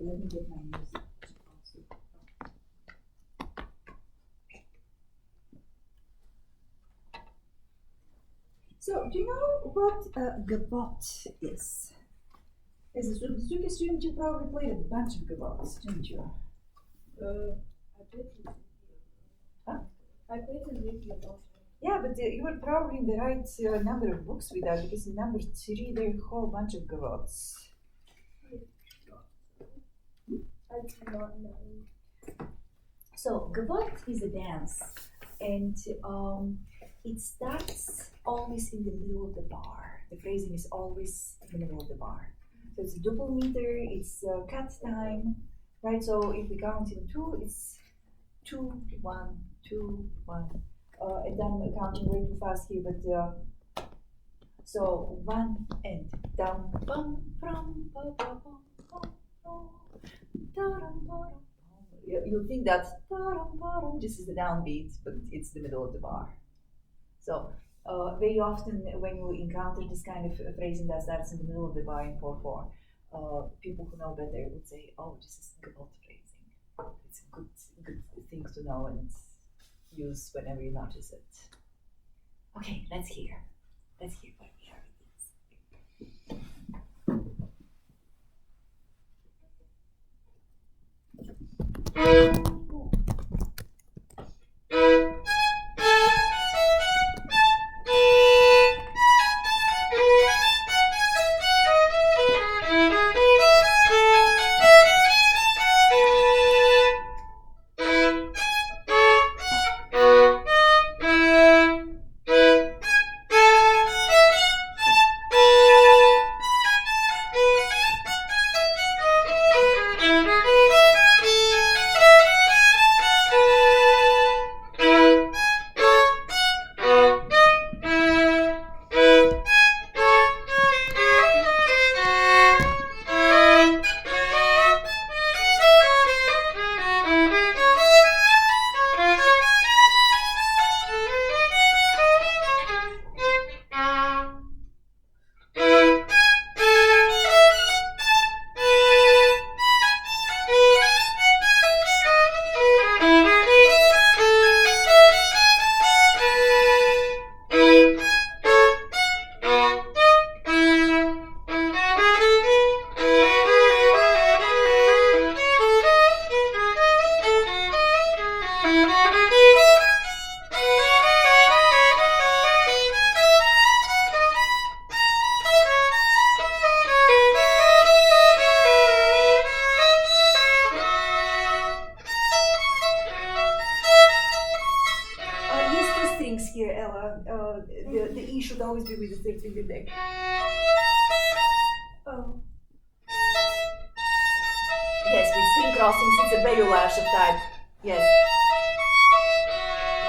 let me get my music. So, do you know what Gavotte is? As a Suzuki student, you probably played a bunch of Gavottes, didn't you? I played some Huh? I played some video. Yeah, but you were probably in the right number of books with that, because in number 3 there are a whole bunch of Gavottes. I do not know. So, Gavotte is a dance, and it starts always in the middle of the bar. The phrasing is always in the middle of the bar. So it's a double meter, it's cut time, right? So if we count in 2, it's 2, 1, 2, 1. And I'm counting way too fast here, but so 1 and down, bum, bum, bum, bum, bum, bum, bum. You'll think that this is the downbeat, but it's the middle of the bar. So very often when you encounter this kind of phrasing that starts in the middle of the bar in 4/4, people who know better would say, "Oh, this is Gavotte phrasing. It's a good thing to know and use whenever you notice it." Okay, let's hear what we are with this. Here, Ella, the E should always be with the third finger there. Oh. Yes, with string crossings, it's a very large of type. Yes.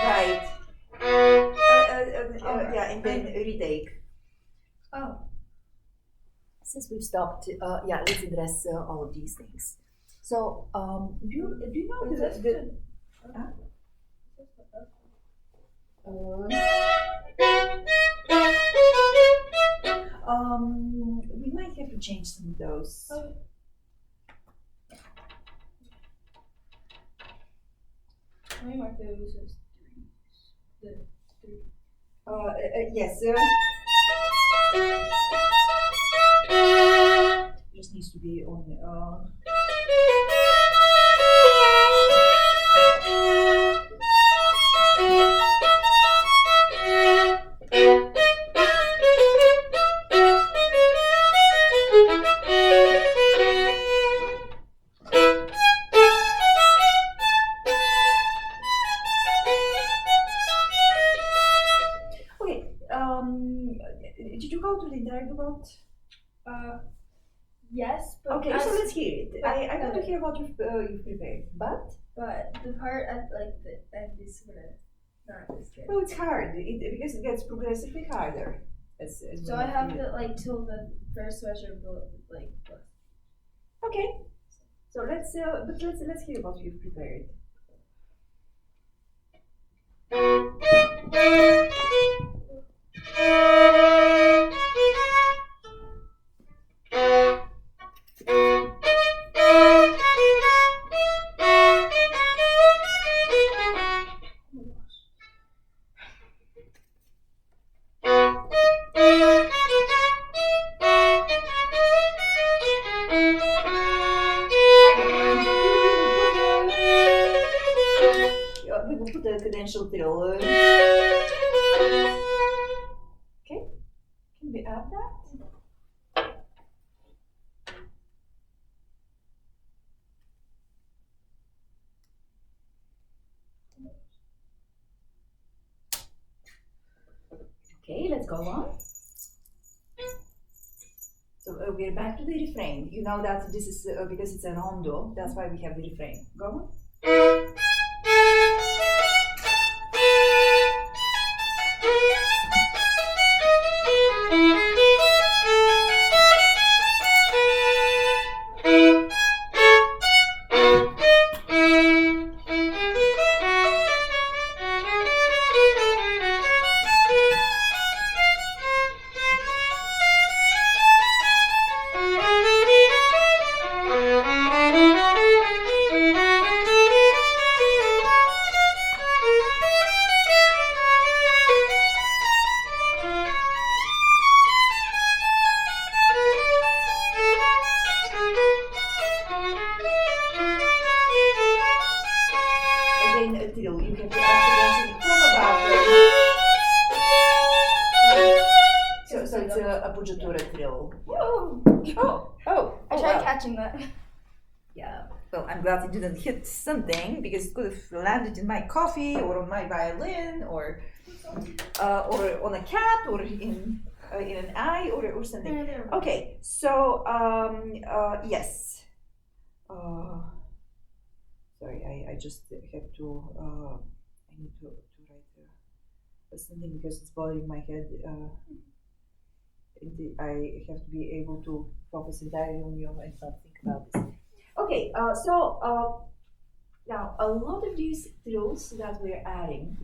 Right. Yeah, and then retake. Oh. Since we've stopped, yeah, let's address all of these things. So, do you know the we might have to change some of those. How many mark those as 3s? The 3. Yes. Just needs to be on. Did you go to the entire Gavotte? Yes, but okay. So let's hear it. I want to hear what you've prepared. But the part at the end is sort of not as good. Well, it's hard because it gets progressively harder. As so I have to till the first measure like. Okay. So let's hear what you've prepared. essential trill. Okay, can we add that? Okay, let's go on. So we're back to the refrain. You know that this is because it's a rondo, that's why we have the refrain. Go on. appoggiatura trill. I tried catching that. Yeah. Well, I'm glad it didn't hit something because it could have landed in my coffee or on my violin or on a cat or in an eye or something. Okay. So yes. Sorry, I just have to. I need to write something because it's bothering my head. I have to be able to focus entirely on you and not think about this. Okay, so now a lot of these trills that we're adding,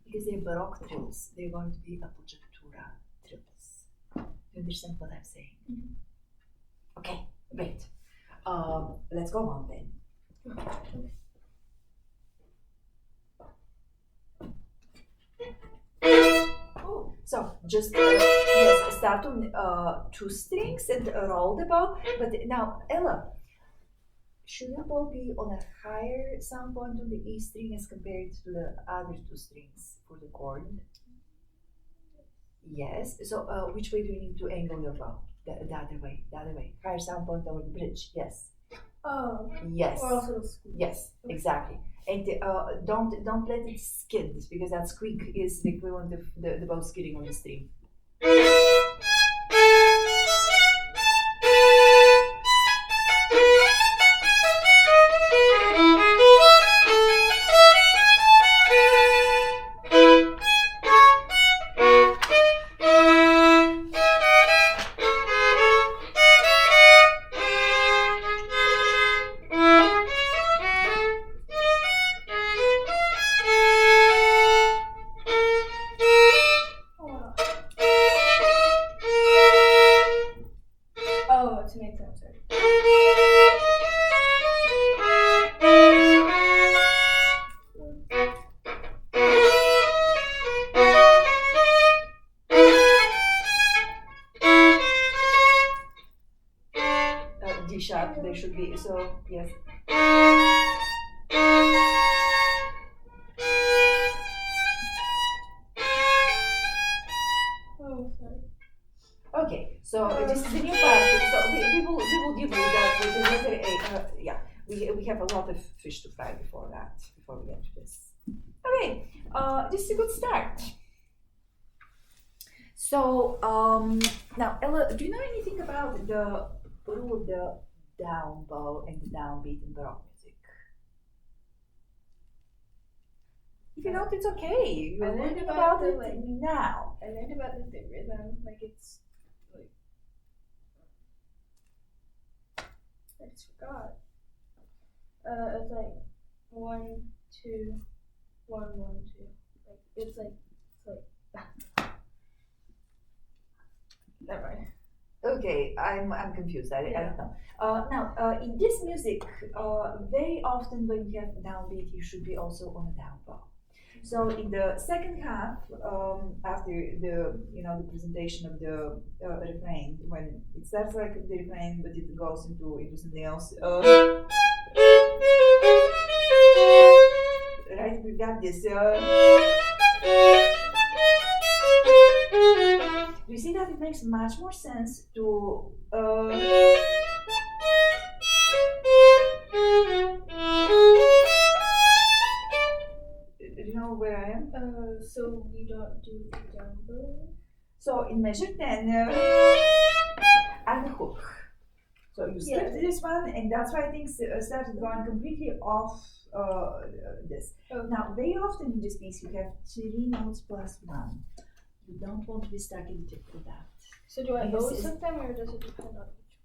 because they're Baroque trills, they're going to be appoggiatura trills. Do you understand what I'm saying? Mm-hmm. Okay, great. Let's go on then. So just yes, start on 2 strings and roll the bow. But now, Ella, should your bow be on a higher sound point on the E string as compared to the other 2 strings for the chord? Yes. So which way do you need to angle your bow? The other way. The other way. Higher sound point over the bridge. Yes. Oh. Yes. Or also yes. Exactly. And don't let it skid because that squeak is the equivalent of the bow skidding on the string. D sharp, there should be, so yes. Oh, sorry. Okay, so this is the new part. So we will give you that with the letter A. Yeah, we have a lot of fish to fry before we get to this. Okay, this is a good start. So now, Ella, do you know anything about the rule of the down bow and the downbeat in Baroque music? If you don't, it's okay. You're learning about it now. I learned about the rhythm, like it's like I just forgot. It's like 1, 2, 1, 1, 2. Like it's like never mind. Okay, I'm confused. I don't know. Now, in this music, very often when you have downbeat, you should be also on a down bow. So in the second half, after the presentation of the refrain, when it starts like the refrain, but it goes into something else. right? We've got this. Do you see that it makes much more sense to do you know where I am? So you don't do the down bow? So in measure 10, I will hook. So you skipped this one, and that's why things started going completely off this. Okay. Now, very often in this piece, you have 3 notes plus 1. You don't want to be stuck in tip with that. So do I Because always hook them, or does it depend on each?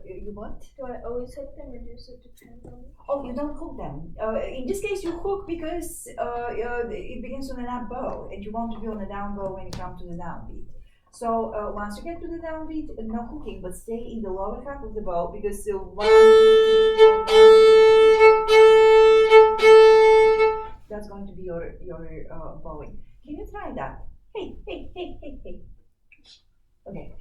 You what? Do I always hook them, or does it depend on each? Oh, you don't hook them. In this case, you hook because it begins on an up bow, and you want to be on a down bow when you come to the downbeat. So once you get to the downbeat, no hooking, but stay in the lower half of the bow because 1, 2, 3, 4, 1, 2, 3, 4, 1, 2, 3, 4. That's going to be your bowing. Can you try that? Hey, hey, hey, hey, hey. Okay.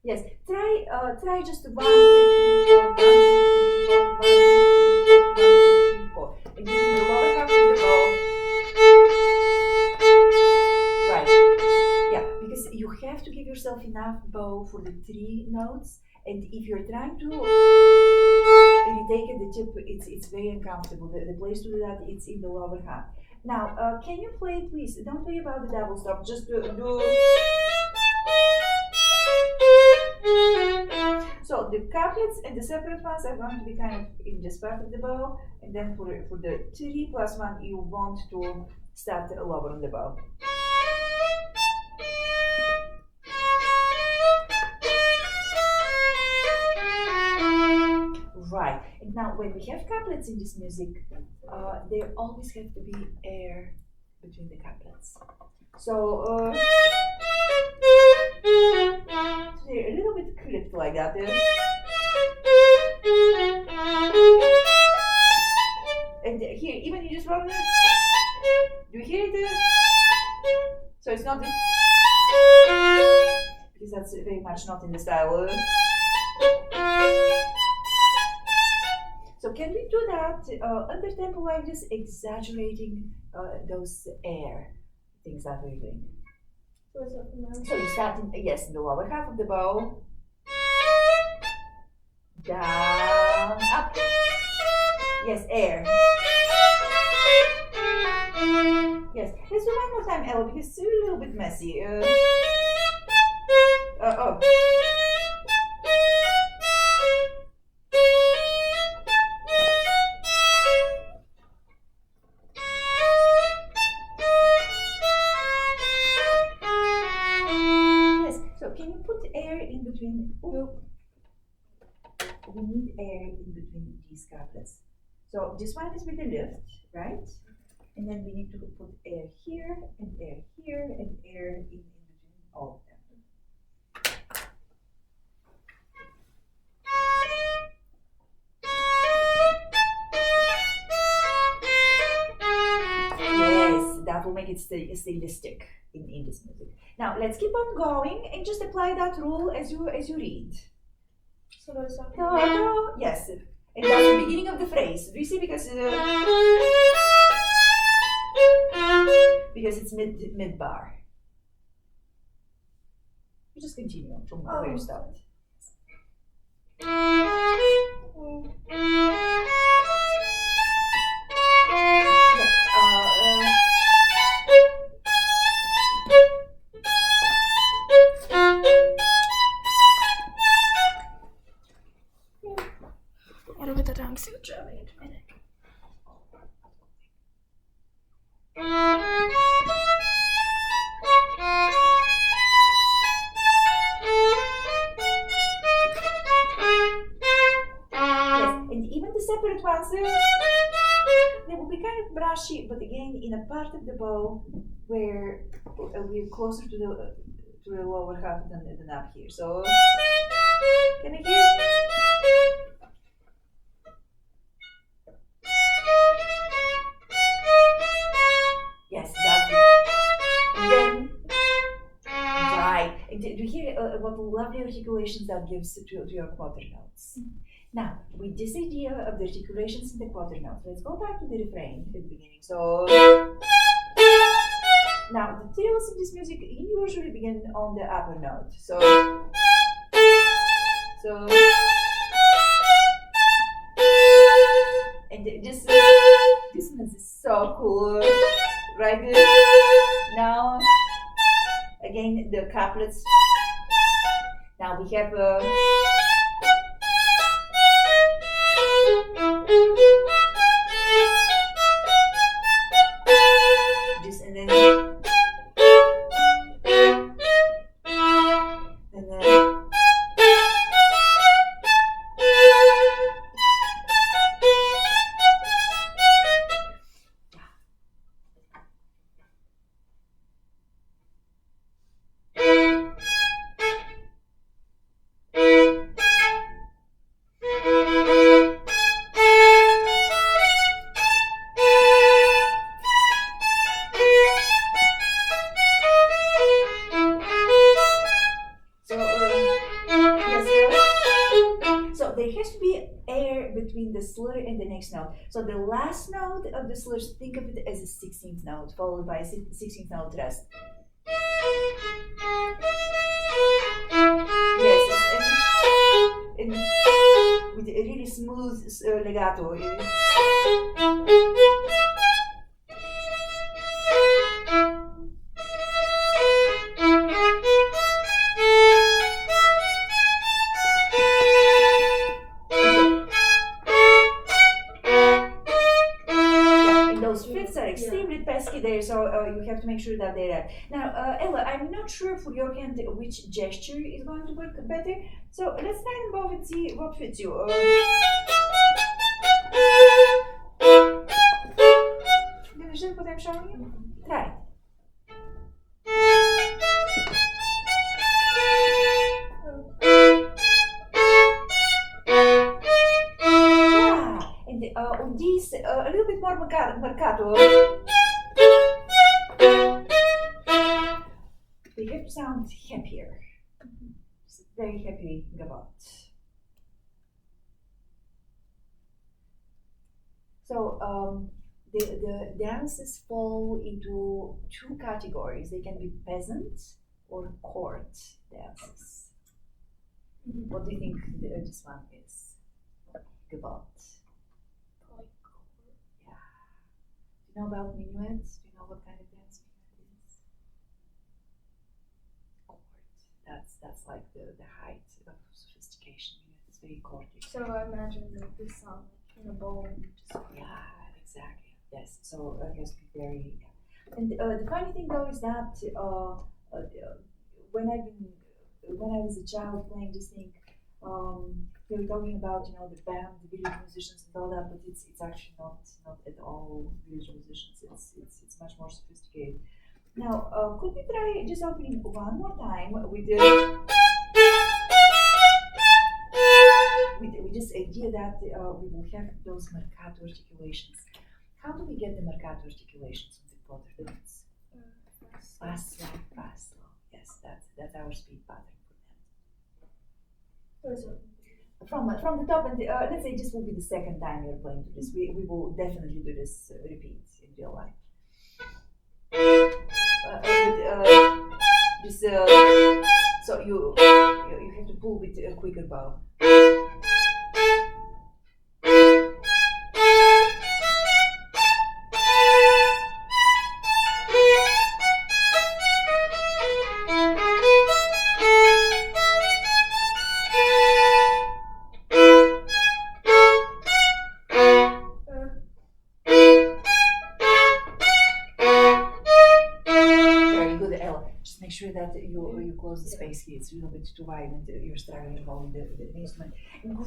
Yes, try just 1, 2, 3, 4, 1, 2, 3, 4, 1, 2, 3, 4, 1, 2, 3, 4. And using the lower half of the bow. Right. Yeah, because you have to give yourself enough bow for the 3 notes. And if you're trying to retake at the tip, it's very uncomfortable. The place to do that, it's in the lower half. Now, can you play, please? Don't play about the double stop. Just do. So the couplets and the separate ones are going to be kind of in this part of the bow, and then for the 3 plus 1, you want to start lower on the bow. Right. And now, when we have couplets in this music, there always have to be air between the couplets. So they're a little bit clipped like that. And here, even you just run it. Do you hear it? So it's not because that's very much not in the style. So can we do that under tempo like this, exaggerating those air things that we're doing? So is that from now? So you start in, yes, in the lower half of the bow, down, up, yes, air. Yes, let's do one more time, Ella, because it's a little bit messy. Oh. We need air in between these couplets. So this one is with the lift, right? And then we need to put air here, and air here, and air in between all of them. Yes, that will make it stylistic in this music. Now let's keep on going and just apply that rule as you read. So what is that? Yes, and that's the beginning of the phrase. Do you see? Because it's mid bar. You just continue from where you start. What about the down sutra? Wait a minute. Separate ones, they will be kind of brushy, but again in a part of the bow where we're closer to the lower half than up here. So can I hear? Yes, that's it. And then right. Do you hear what lovely articulations that gives to your quarter notes? Now, with this idea of the articulations in the quarter notes, let's go back to the refrain at the beginning. So, now the trills in this music usually begin on the upper note. So, and this dissonance is so cool, right? Now, again, the couplets. Now we have just and then there has to be air between the slur and the next note. So the last note of the slur, think of it as a 16th note, followed by a 16th note rest. Yes, and with a really smooth legato. Extremely pesky there, so you have to make sure that they're there. Now, Ella, I'm not sure for your hand which gesture is going to work better, so let's try them both and see what fits you. Do you understand what I'm showing you? Try. On these, a little bit more marcato. They have to sound happier. It's very happy gavotte. So the dances fall into two categories. They can be peasant or court dances. What do you think this one is? Gavotte. Do you know about minuets? Do you know what kind of dance minuet is? Court. That's like the height of sophistication. It's very courtly. So I imagine that this song in a bowl. Yeah, exactly. Yes. So it has to be very. Yeah. And the funny thing though is that when I was a child playing this thing. We were talking about the band, the village musicians and all that, but it's actually not at all village musicians. It's much more sophisticated. Now, could we try just opening one more time with this idea that we will have those marcato articulations. How do we get the marcato articulations on the quarter notes? Fast, slow. Yes, that's our speed pattern for them. From the top, and let's say this will be the second time you're playing to this. We will definitely do this repeat in real life. So you have to pull with a quicker bow. Make sure that you close the space here. It's a little bit too wide and you're struggling holding the instrument.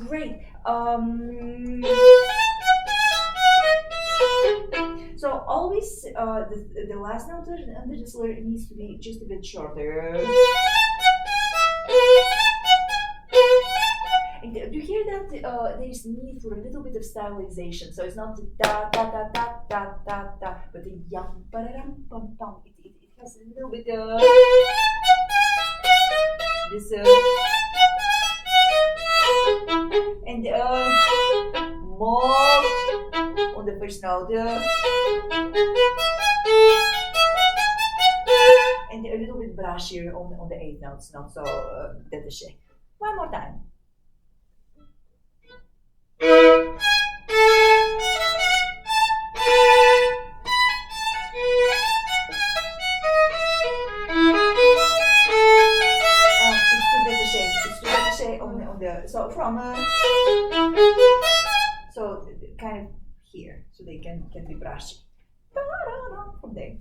Great. So always the last note under the slur needs to be just a bit shorter. And do you hear that there is need for a little bit of stylization? So it's not the da da da da da da da, but the yum ba-da-dum pum pum. It has a little bit this and more on the first note and a little bit brushier on the 8 notes, not so détaché. One more time. It's too détaché on the so from so kind of here, so they can be brushy. From there.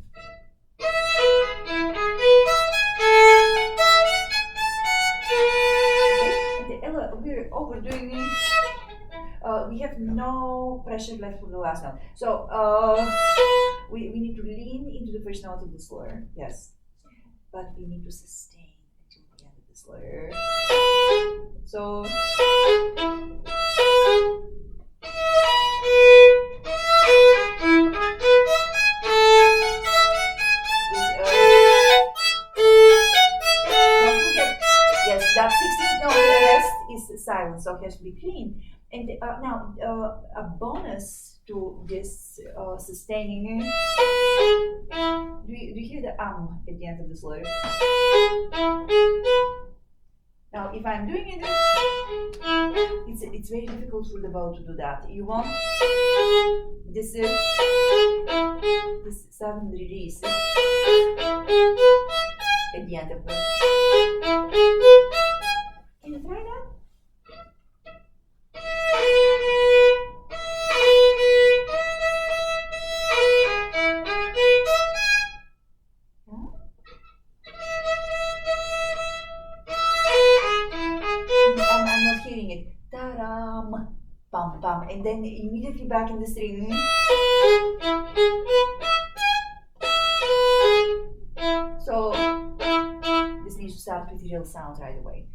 We're overdoing it. We have no pressure left for the last note. So we need to lean into the first note of the slur, yes. But we need to sustain until the end of the slur. So don't forget, yes, that 16th note rest is silent, so it has to be clean. And now a bonus to this sustaining. Do you hear the at the end of the slur? Now, if I'm doing it, it's very difficult for the bow to do that. You want this sudden release at the end of it. Can you try that? I'm not hearing it. Ta-ram, pam pam, and then immediately back in the string. So this needs to start with real sound right away.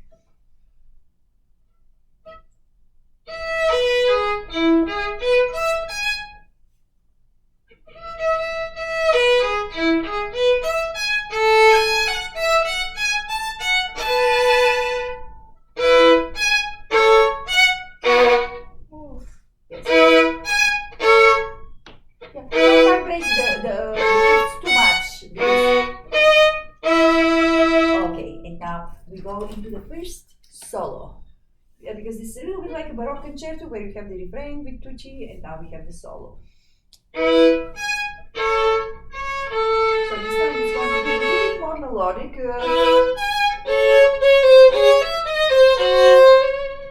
Into the first solo, because this is a little bit like a Baroque concerto where you have the refrain with tutti and now we have the solo. So this time it's going to be a little bit more melodic,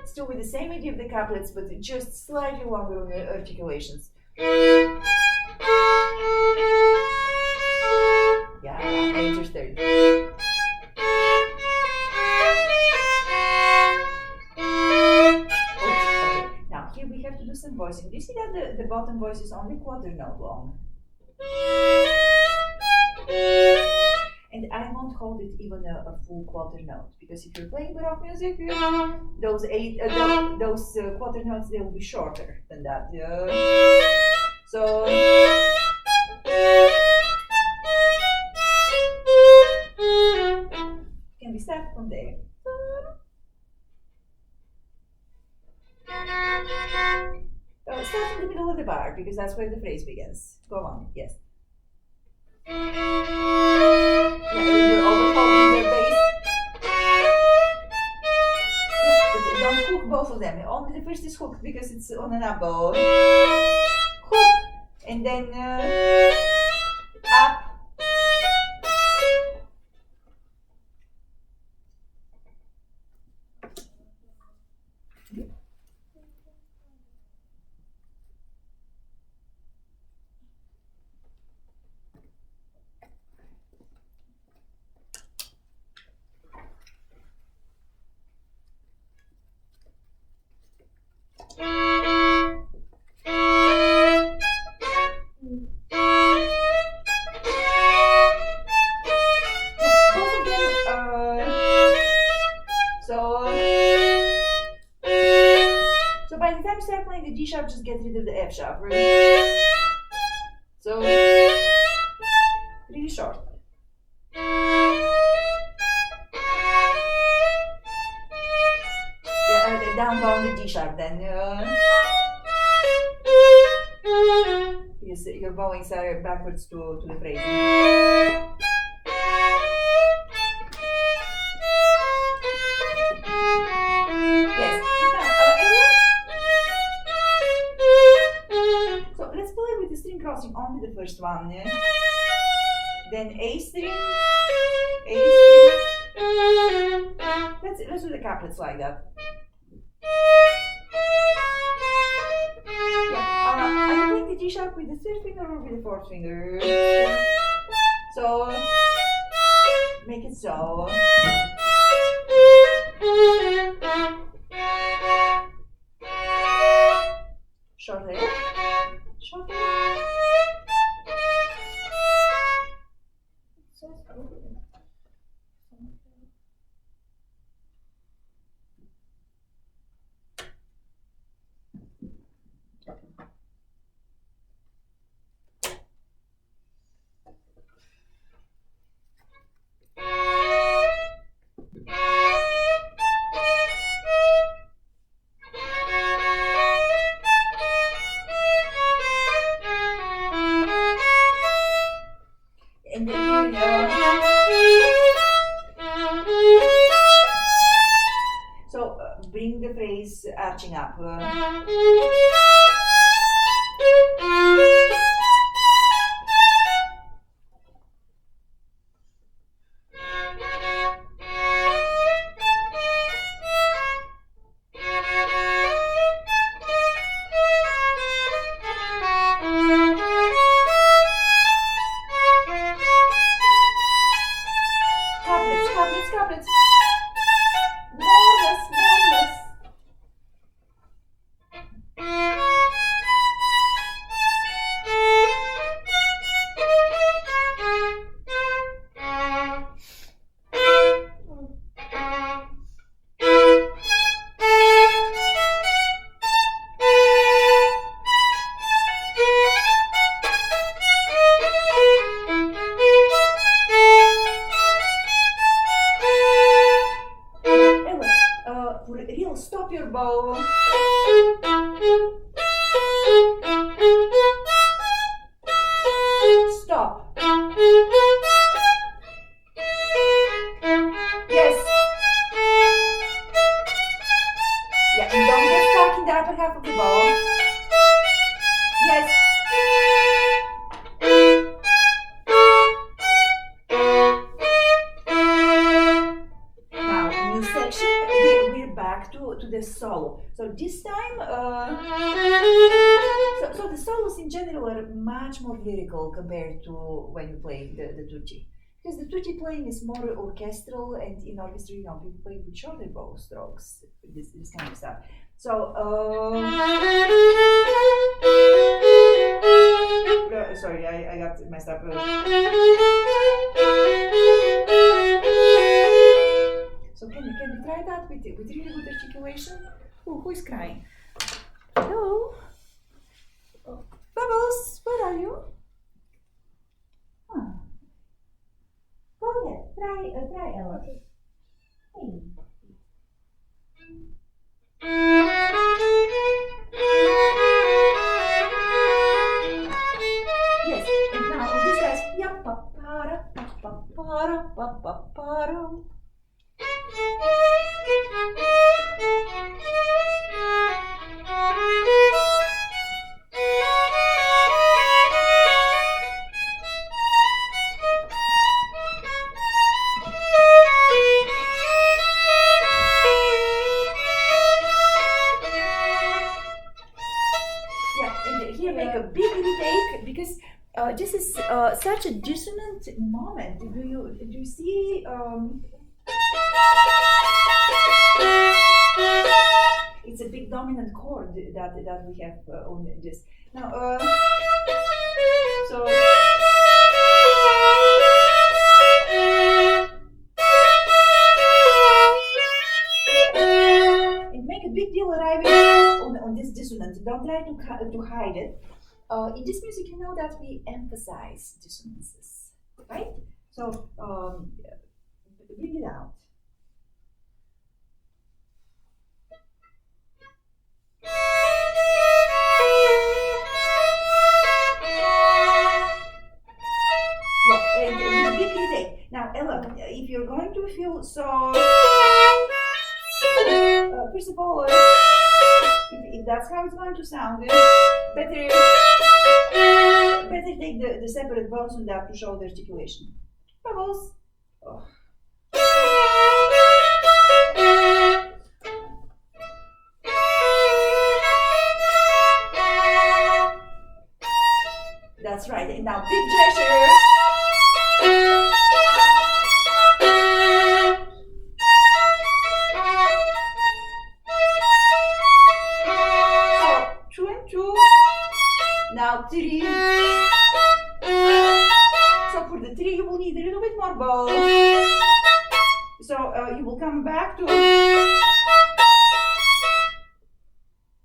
still with the same idea of the couplets but just slightly longer on the articulations. Yeah, major third. We have to do some voicing. Do you see that the bottom voice is only quarter note long? And I won't hold it even a full quarter note, because if you're playing Baroque music, those quarter notes, they will be shorter than that. So can we start from there? Start in the middle of the bar, because that's where the phrase begins. Go on, yes. Yeah, you're overholding your bass. Yeah, but don't hook both of them. Only the first is hooked because it's on an up bow. Hook, and then up. So by the time you start playing the G sharp, just get rid of the F sharp, right? So really short. down bow on the G sharp then. Because your bowings are backwards to the phrasing. Yes. So let's play with the string crossing only the first one. Then A string, A string. Let's do the couplets like that. Are you playing the G sharp with the third finger or with the fourth finger? So make it so. Short hair. Short hair. And then so bring the phrase arching up. Couplets. More less. Real, stop your bow. Stop. Yes. Yeah, and don't get stuck in the upper half of the bow. Yes. Now, new section. We're back to the solo. So this time, so the solos in general are much more lyrical compared to when you play the tutti. Because the tutti playing is more orchestral, and in orchestra, people play with shorter bow strokes, this kind of stuff. So, sorry, I got messed up. So can we try that with really good articulation? Who is crying? Hello? Oh. Bubbles, where are you? Huh. Go ahead, try Ella. Okay. Hey. Yes, and now this guy's ya pa para pa pa para pa pa para. Make a big retake because this is such a dissonant moment. Do you see? It's a big dominant chord that we have on this now. So. Make a big deal arriving on this dissonance. Don't try to hide it. In this music, you know that we emphasize dissonances, right? So bring it out. Now, Ella, if you're going to feel so, first of all, if that's how it's going to sound, better take the separate bones on that to show the articulation. Bubbles. Oh. That's right. And now big gesture. So 2 and 2. Now 3. So for the 3 you will need a little bit more bow. So you will come back to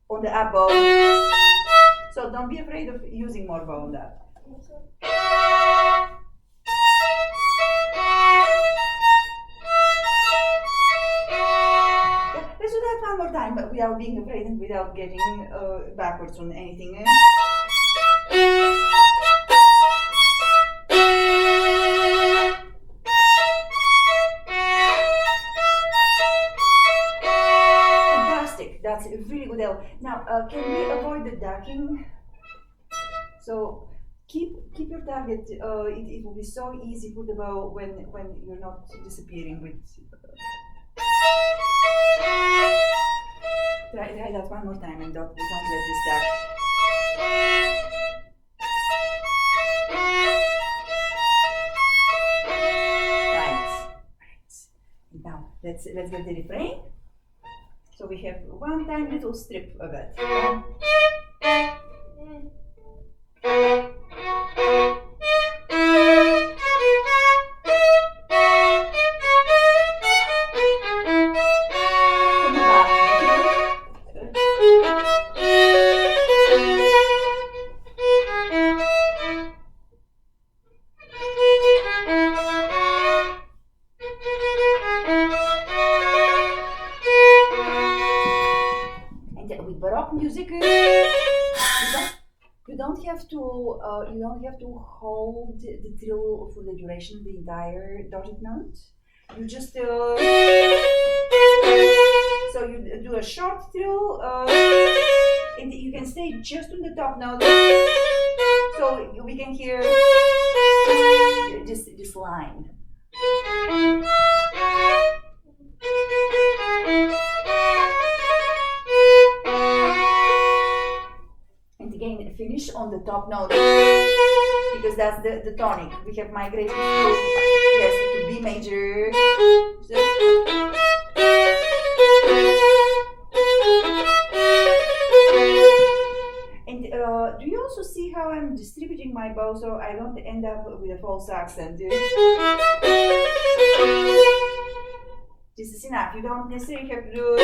on the up bow. So don't be afraid of using more bow on that. Yeah, let's do that one more time, but without being afraid and without getting backwards on anything. Fantastic, that's really good. Now, can we avoid the ducking? So keep your target. It will be so easy for the bow when you're not disappearing with. Try that one more time and don't let this duck. Right. Now let's get the refrain. So we have one time little strip of it. Music, you don't have to hold the trill for the duration of the entire dotted note. You just so you do a short trill, and you can stay just on the top note, so we can hear this line. Again, finish on the top note because that's the tonic. We have migrated to B major. And do you also see how I'm distributing my bow so I don't end up with a false accent? This is enough. You don't necessarily have to do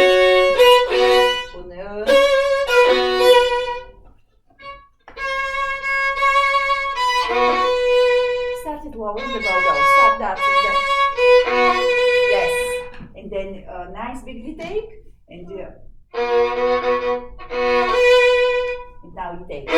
start it lower in the bow though. Start that. Yes. And then a nice big retake. And now you take.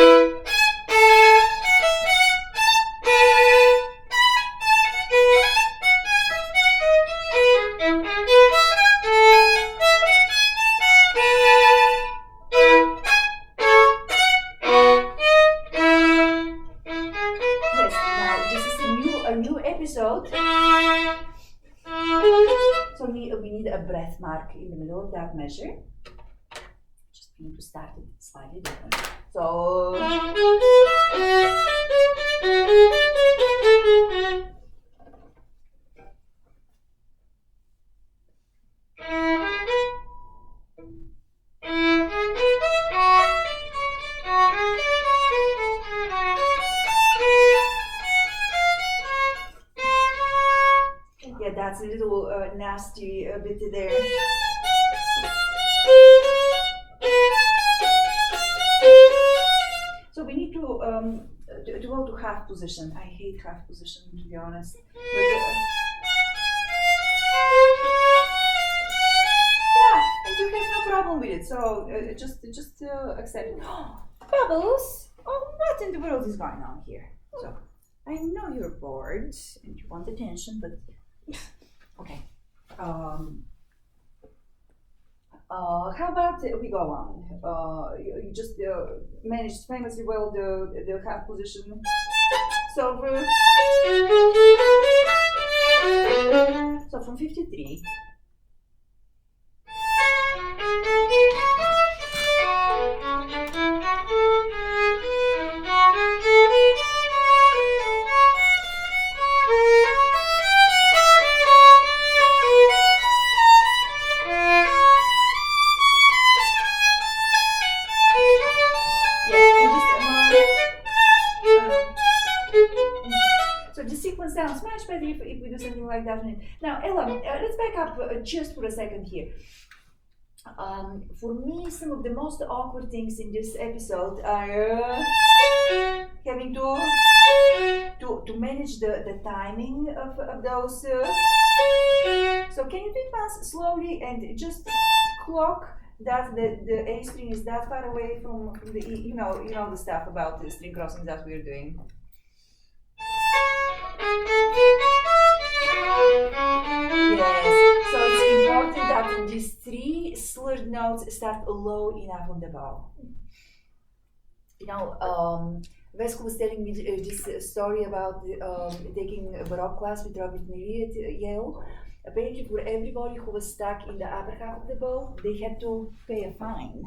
So we need a breath mark in the middle of that measure. Just need to start it slightly different. So yeah, that's a little nasty bit there. So we need to go to half position. I hate half position, to be honest. But, yeah, and you have no problem with it. So just accept it. Bubbles! Oh, what in the world is going on here? So I know you're bored and you want attention, but okay. How about we go on? You just managed famously well the half position. So from 53. So the sequence sounds much better if we do something like that. Now, Ella, let's back up just for a second here. For me, some of the most awkward things in this episode are having to manage the timing of those. So can you do it once slowly and just clock that the A string is that far away from the E? You know the stuff about the string crossings that we're doing. Yes, so it's important that these three slurred notes start low enough on the bow. Vesco was telling me this story about taking a Baroque class with Robert Neary at Yale. Apparently, for everybody who was stuck in the upper half of the bow, they had to pay a fine.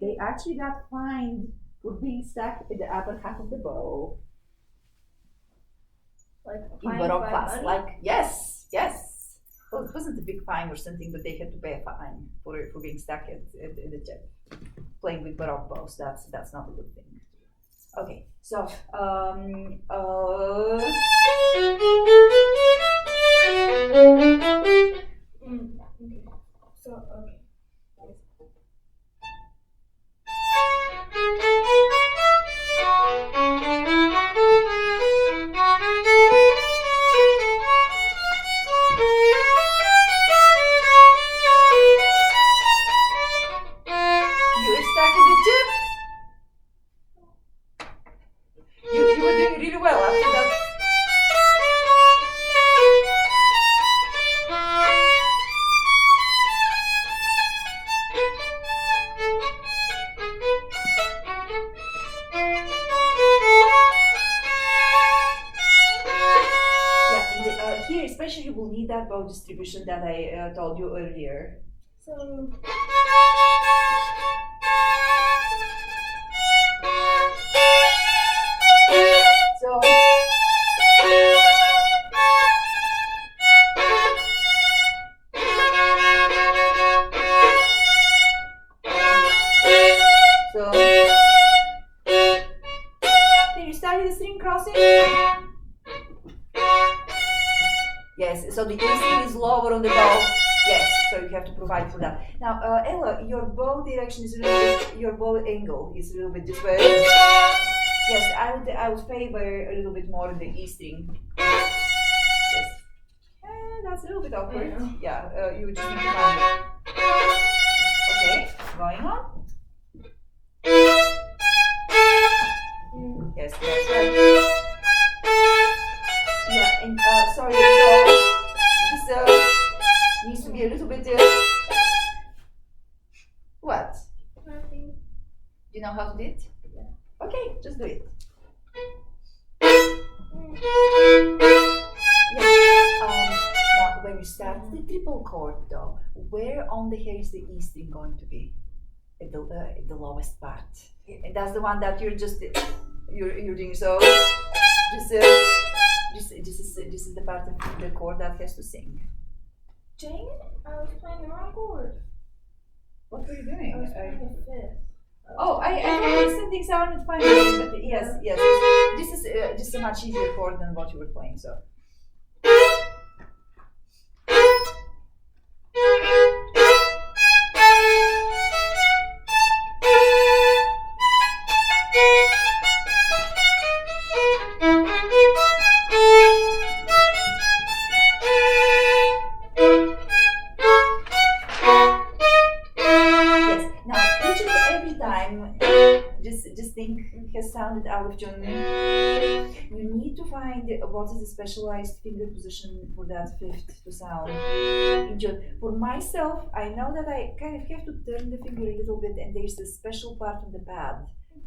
They actually got fined for being stuck in the upper half of the bow. Like in Baroque class, money? like yes. Well, it wasn't a big fine or something, but they had to pay a fine for being stuck at the tip, playing with Baroque bows. That's not a good thing. Okay, so okay. So okay. You're stuck at the tip. You were doing really well after that. Here especially you will need that bow distribution that I told you earlier. So can you study the string crossing? Yes, so the E string is lower on the bow. Yes, so you have to provide for that. Now, Ella, your bow direction is a little bit, your bow angle is a little bit this way. Yes, I would favor a little bit more on the E string. Yes. That's a little bit awkward. Yeah, you just need to find it. Okay, going on. Yes, that's right. Yeah, and sorry, so this needs to be a little bit. What? nothing. Do you know how to do it? Yeah. Okay, just do it. Now, when you start the triple chord, though, where on the hair is the E string going to be? At the lowest part, and that's the one that you're doing. So, this is the part of the chord that has to sing. Jane, I was playing the wrong chord. What were you doing? I was playing the fifth. I thought something sounded fine, but yes. This is a much easier chord than what you were playing. So. Yes. Now, each and every time, just thing has sounded out of tune, you need to find what is the specialized finger position for that fifth to sound in tune. For myself, I know that I kind of have to turn the finger a little bit, and there's a special part on the pad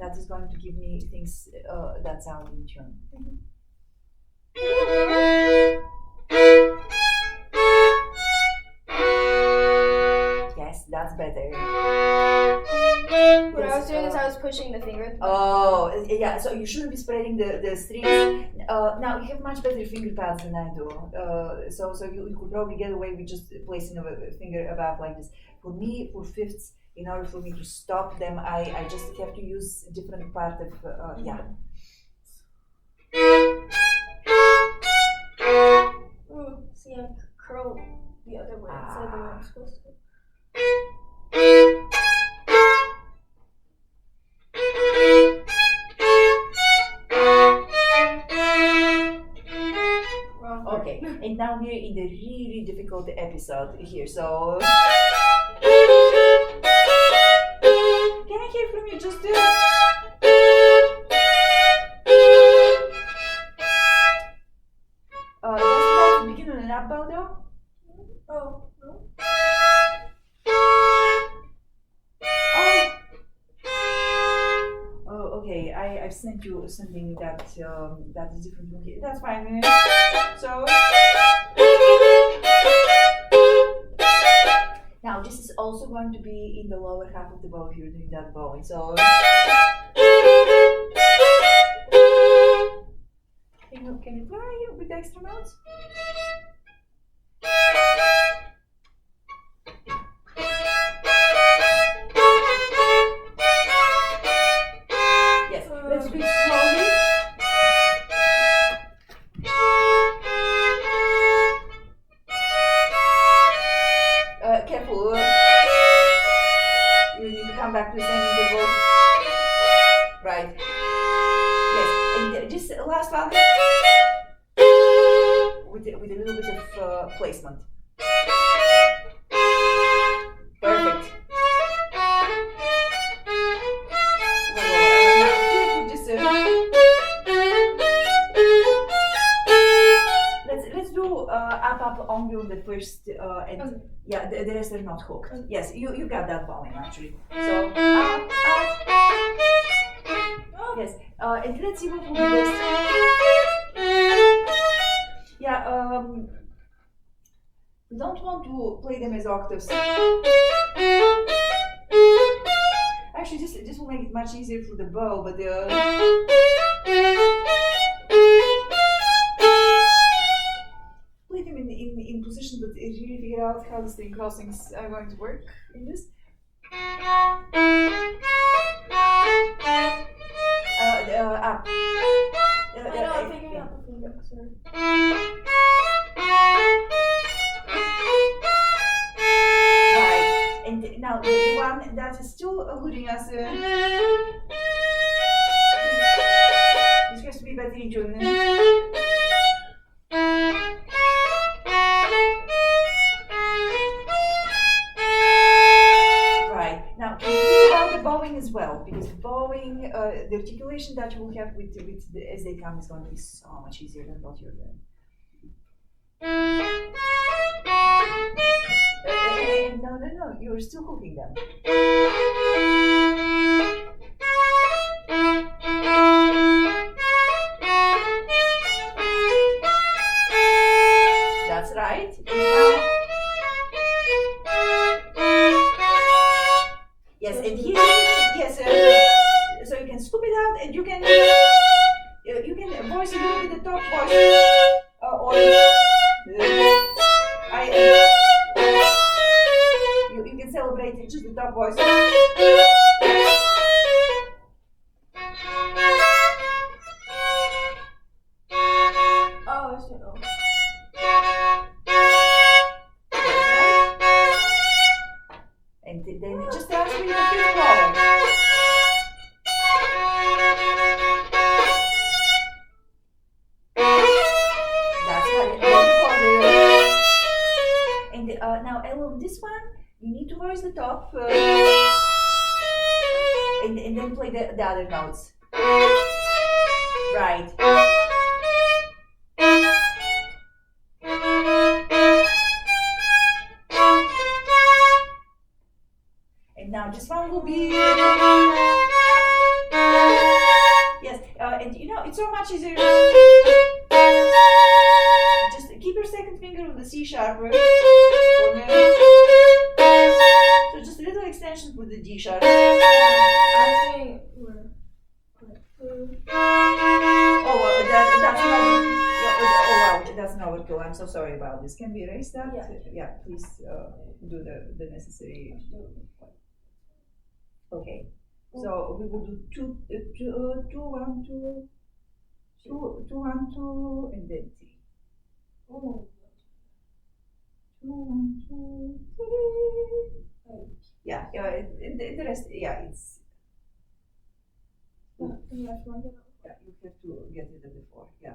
that is going to give me things that sound in tune. Yes, that's better. When I was doing this, I was pushing the finger. Oh, yeah, so you shouldn't be spreading the strings. Now, you have much better finger pads than I do. So you could probably get away with just placing a finger above like this. For me, for fifths, in order for me to stop them, I just have to use a different part of, yeah. Ooh, see, I curl the other way instead of the way I'm supposed to. Okay, and now we're in the really difficult episode here, so... Can I hear from you just... does that begin on an up bow though? Oh, no. Oh, okay. I've sent you something that that is different from here. That's fine. So now this is also going to be in the lower half of the bow if you're doing that bowing. So can you try with the extra notes? Yes, let's do it slowly. Careful. You need to come back to the same interval. Right. Yes, and just last one with a little bit of placement. Perfect. Let's do up only on the first and Okay. yeah, the rest are not hooked. Okay. Yes, you got that bowing actually. So up. Yes, and let's see what will be best. Yeah, we don't want to play them as octaves. Actually, this will make it much easier for the bow, but play them in position, but really figure out how the string crossings are going to work in this. Up. I know, I'm figuring out the finger. Sorry. Right. And now the one that is still eluding us. This has to be better in tune. Right. Now, think about the bowing as well, because the bowing, the articulation that you will have with the, as they come is going to be so much easier than what you're doing. No, you're still hooking them. That's right. Now, yes, and here, yes, so you can scoop it out, and you can voice a little bit the top voice, or you can celebrate it, just the top voice. Oh, I see. Oh. And then just ask me the fifth bowing. That's right. And now, Ella, on this one, you need to voice the top. and then play the other notes. Right. And now just one little bit. Yes, and you know, it's so much easier. Just keep your second finger on the C sharp. So just a little extension with the D sharp. I was saying Oh, well, that's not. Oh wow, that's not overkill. I'm so sorry about this. Can we erase that? Yeah. Please do the necessary. Okay. So we will do two, 1, 2, 2, 1, 2, and then 3. 2, 1, 2, 3. Yeah. The rest. Yeah. It's. Yeah. You have to get rid of the 4. Yeah.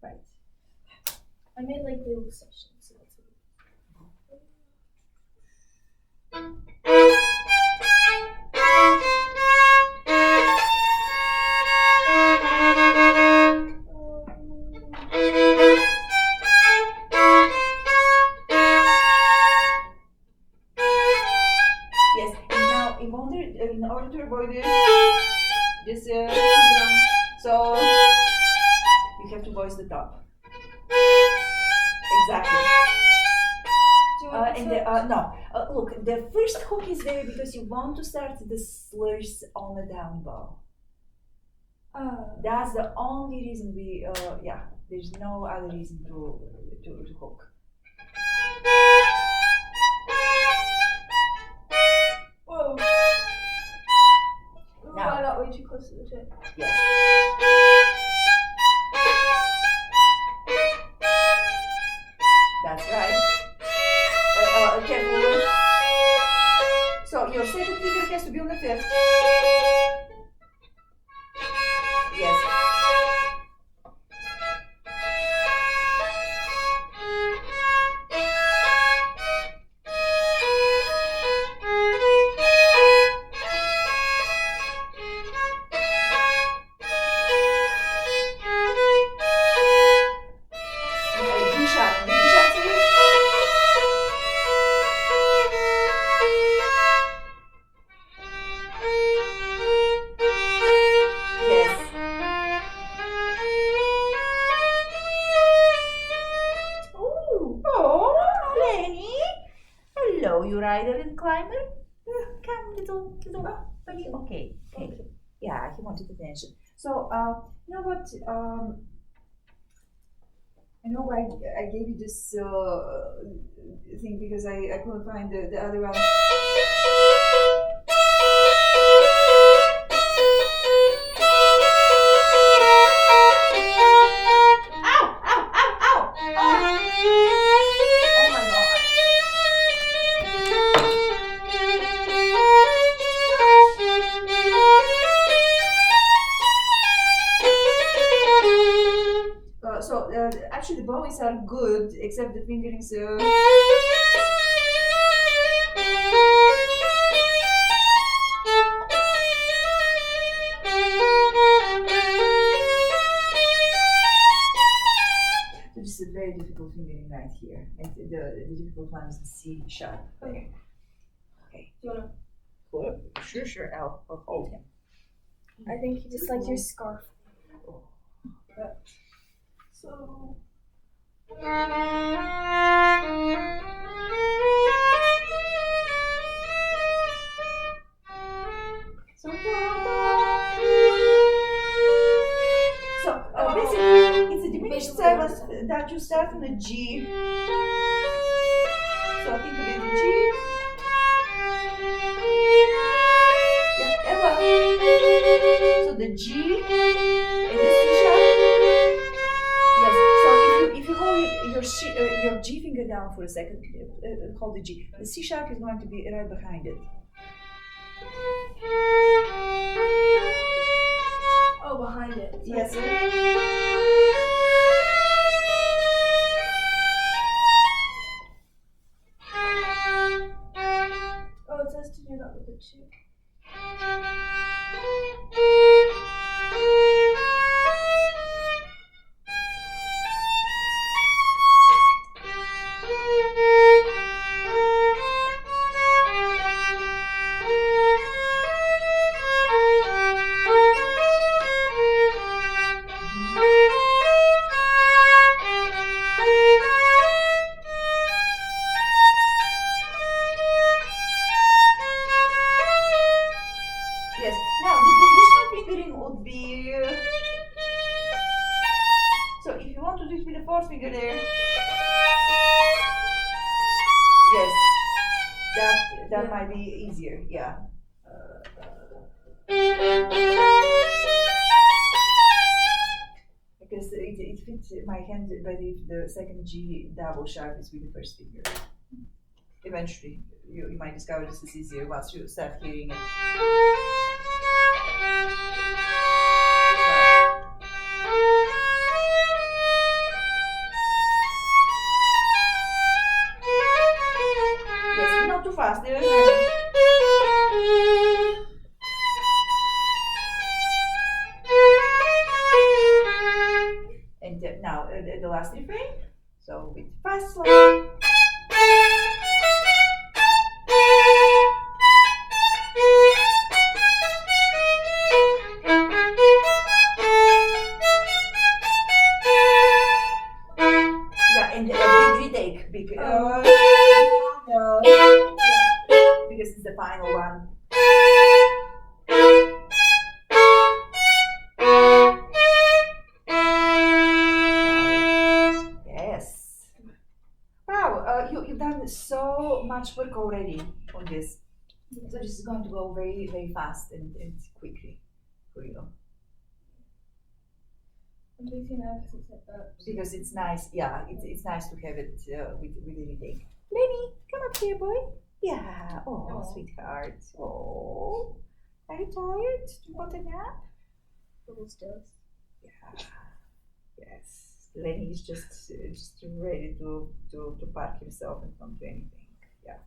Right. I made like little sections. So that's what Yes, and now in order to avoid this, so you have to voice the top. Exactly. Look, the first hook is there because you want to start the slurs on the down bow. That's the only reason we, there's no other reason to hook. Whoa. Now. I got way too close to the tip. Yes. That's right. Careful. So your second finger has to be on the 5th. Yes. Rider and climber. Come, little bunny. Okay. Yeah, he wanted attention. So, you know what? I know why I gave you this thing because I couldn't find the other one. Actually, the bowings are good, except the fingerings. This is a very difficult fingering right here, and the difficult one is the C sharp. Okay. Okay. Do you wanna? Cool. Sure. I'll hold him. I think you just like your scarf. Oh. So. Basically, it's a diminished seventh that you start on a G. So think of it as a G. Yeah, Ella. So the G and the C sharp. Yes. So if you hold your G finger down for a second, hold the G. The C sharp is going to be right behind it. Oh, behind it. Yes, sir. Oh, fourth finger there. Yes, that Yeah. might be easier. Yeah. Because it fits my hand better if the second G double sharp is with the first finger. Eventually, you might discover this is easier once you start hearing it. Yes, not too fast. And now the last refrain. So with fast slide. Yeah, and big retake because it's the final one. Yes. Wow, you've done so much work already on this. So this is going to go very, very fast and quickly for you. I'm using that because it's like that. Because it's nice, yeah, it's nice to have it with the retake. Lenny, come up here, boy. Yeah, oh, sweetheart. Oh, are you tired? Do you want a nap? Almost does. Yeah, yes. Lenny is just ready to park himself and not do anything. Yeah.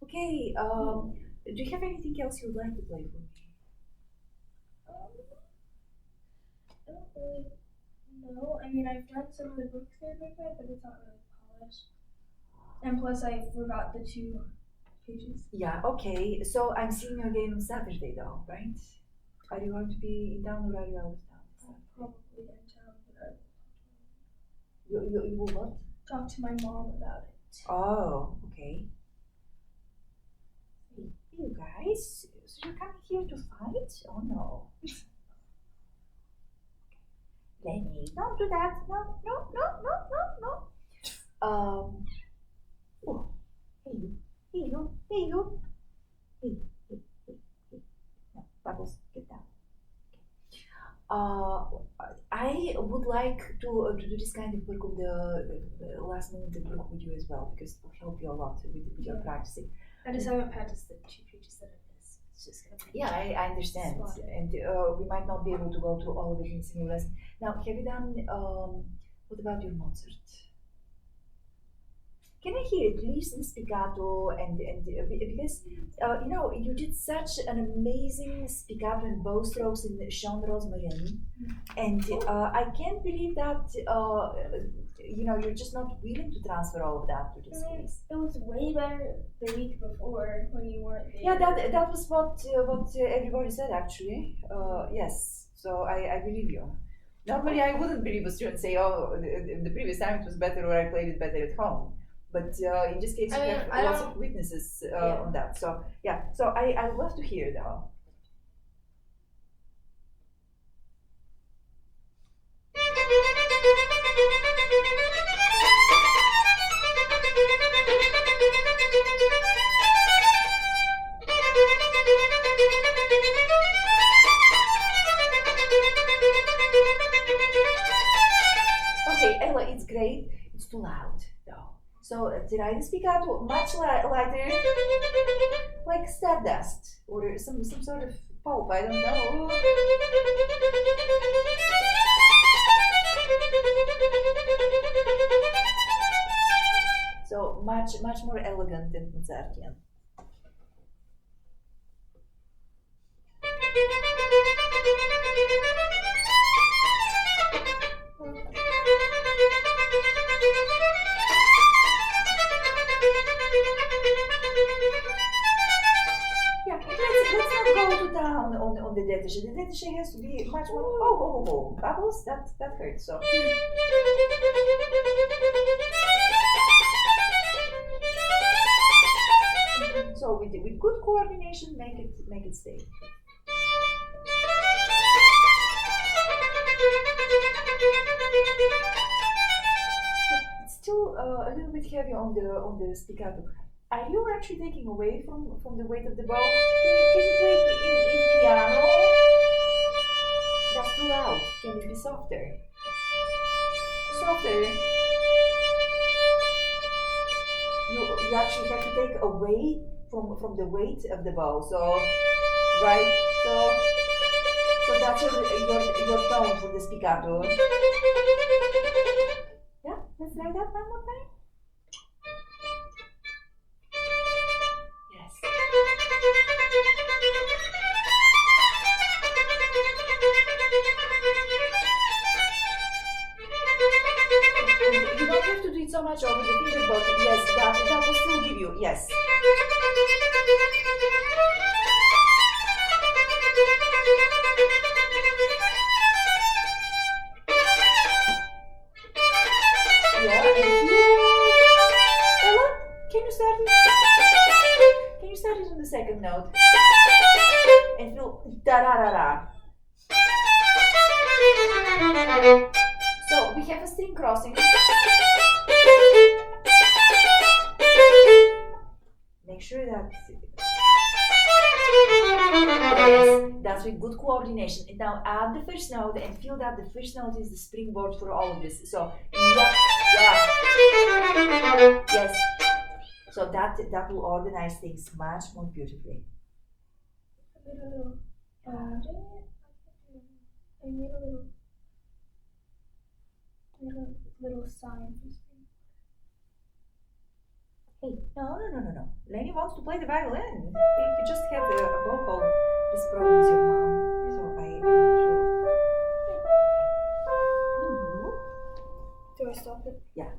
Okay. Do you have anything else you'd like to play for me? I don't really know. I mean, I've done some of the books there before, but it's not really polished. And plus, I forgot the 2 pages. Yeah. Okay. So I'm seeing you again on Saturday, though, right? Are you going to be in town or are you out of town? I'm probably in town, but You will what? talk to my mom about it. Oh, okay. Hey, you guys, so you're coming here to fight? Oh no. Lenny, don't do that. No, no, no, no, no, no. Oh, hey you, hey you, hey you. Hey, hey, hey, hey. No, Bubbles, get down. Uh, I would like to do this kind of work on the last moment and work with you as well because it will help you a lot with your practicing. I just haven't practiced the 2 pages that I missed. It's just gonna be. Yeah, I understand, and we might not be able to go through all of it in a single lesson. Now, have you done? What about your Mozart? Can I hear at least in spiccato and because you did such an amazing spiccato and bow strokes in Sean Rosemarin, and I can't believe that you're just not willing to transfer all of that to this piece. It was way better the week before when you weren't there. Yeah, that was what everybody said actually. Yes, so I believe you. Normally I wouldn't believe a student say, oh, the previous time it was better or I played it better at home. But in this case, you have lots of witnesses on that. So yeah, so I would love to hear though. Okay, Ella, it's great. It's too loud though. So try the spiccato much lighter, like stardust or some sort of pulp. I don't know. So much more elegant than Mozartian. Yeah, let's not go to town on the détaché. The détaché has to be much more. Oh, bubbles. That hurts. So. So with good coordination, make it stay. a little bit heavy on the spiccato. Are you actually taking away from the weight of the bow? Can you play it in piano? That's too loud. Can it be softer? Softer. You actually have to take away from the weight of the bow. So right. So that's your tone for the spiccato. Yeah. Let's try that one more time. Yes. You don't have to do it so much over the finger, but yes, that will still give you, yes. Yeah, and here, Ella, can you start it? Can you start it on the second note? And feel da da da da. So we have a string crossing. Make sure that yes, that's with good coordination. And now add the first note and feel that the first note is the springboard for all of this. So yeah, yes. So that will organize things much more beautifully. I made a little sign. Hey, no. Lenny wants to play the violin. You just have a vocal. This problem is your mom, so I'm sure. Do I stop it? Yeah.